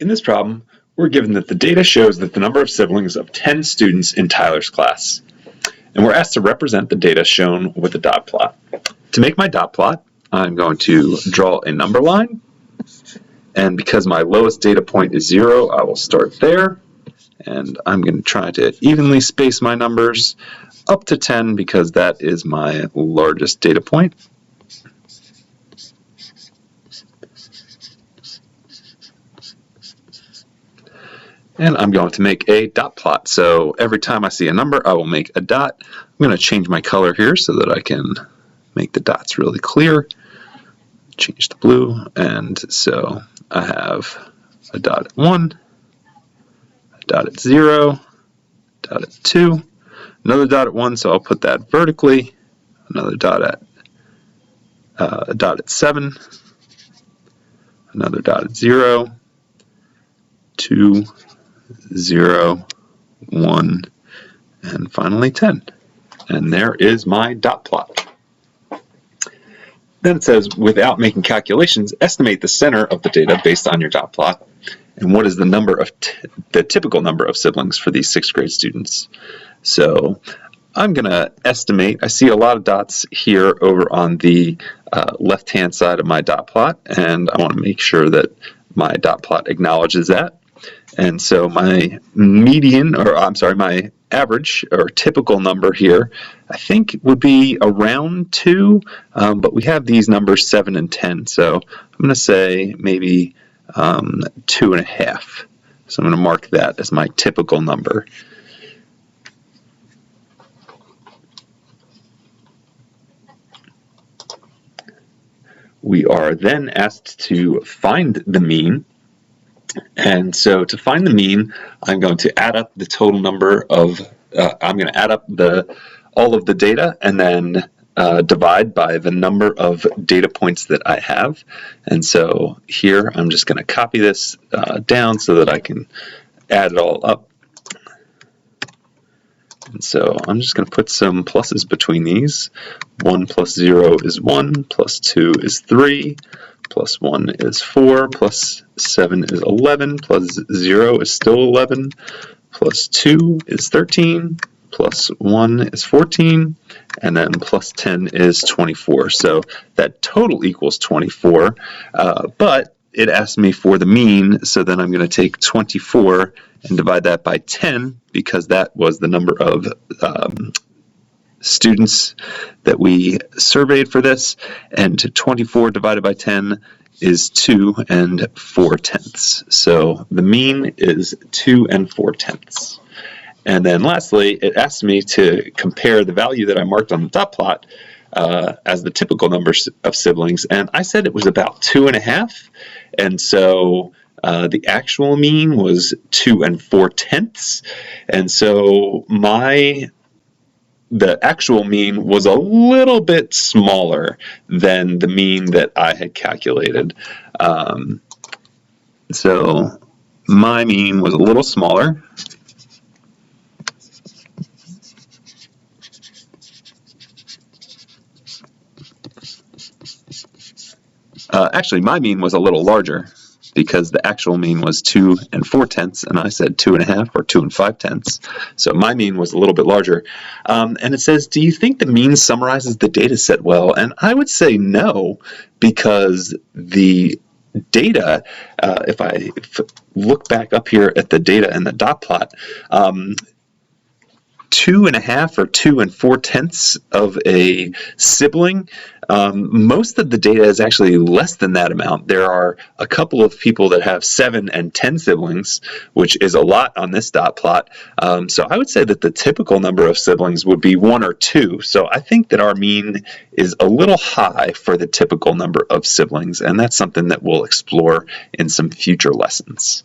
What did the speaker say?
In this problem, we're given that the data shows that the number of siblings of 10 students in Tyler's class. And we're asked to represent the data shown with a dot plot. To make my dot plot, I'm going to draw a number line. And because my lowest data point is 0, I will start there. And I'm going to try to evenly space my numbers up to 10 because that is my largest data point. And I'm going to make a dot plot. So every time I see a number, I will make a dot. I'm going to change my color here so that I can make the dots really clear. Change the blue. And so I have a dot at 1, a dot at 0, a dot at 2, another dot at 1, so I'll put that vertically, another dot at a dot at 7, another dot at 0, 2, 0, 1, and finally 10. And there is my dot plot. Then it says, without making calculations, estimate the center of the data based on your dot plot. And what is the number of the typical number of siblings for these 6th grade students? So I'm going to estimate. I see a lot of dots here over on the left-hand side of my dot plot, and I want to make sure that my dot plot acknowledges that. And so my median, or I'm sorry, my average or typical number here, I think would be around 2, but we have these numbers 7 and 10, so I'm going to say maybe 2.5. So I'm going to mark that as my typical number. We are then asked to find the mean. And so to find the mean, I'm going to add up the total number of, I'm going to add up all of the data and then divide by the number of data points that I have. And so here I'm just going to copy this down so that I can add it all up. And so I'm just going to put some pluses between these. 1 plus 0 is 1, plus 2 is 3, plus 1 is 4, plus 7 is 11, plus 0 is still 11, plus 2 is 13, plus 1 is 14, and then plus 10 is 24. So that total equals 24, but it asked me for the mean, so then I'm going to take 24 and divide that by 10 because that was the number of students that we surveyed for this, and 24 divided by 10 is 2 4/10. So the mean is 2 4/10. And then lastly, it asked me to compare the value that I marked on the dot plot as the typical number of siblings, and I said it was about 2.5, and so the actual mean was 2 4/10, and so the actual mean was a little bit smaller than the mean that I had calculated. So my mean was a little smaller. Actually, my mean was a little larger because the actual mean was 2 4/10, and I said 2.5 or 2 5/10. So my mean was a little bit larger. And it says, do you think the mean summarizes the data set well? And I would say no, because the data, if I look back up here at the data and the dot plot, 2.5 or 2 4/10 of a sibling, most of the data is actually less than that amount. There are a couple of people that have 7 and 10 siblings, which is a lot on this dot plot. So I would say that the typical number of siblings would be 1 or 2. So I think that our mean is a little high for the typical number of siblings, and that's something that we'll explore in some future lessons.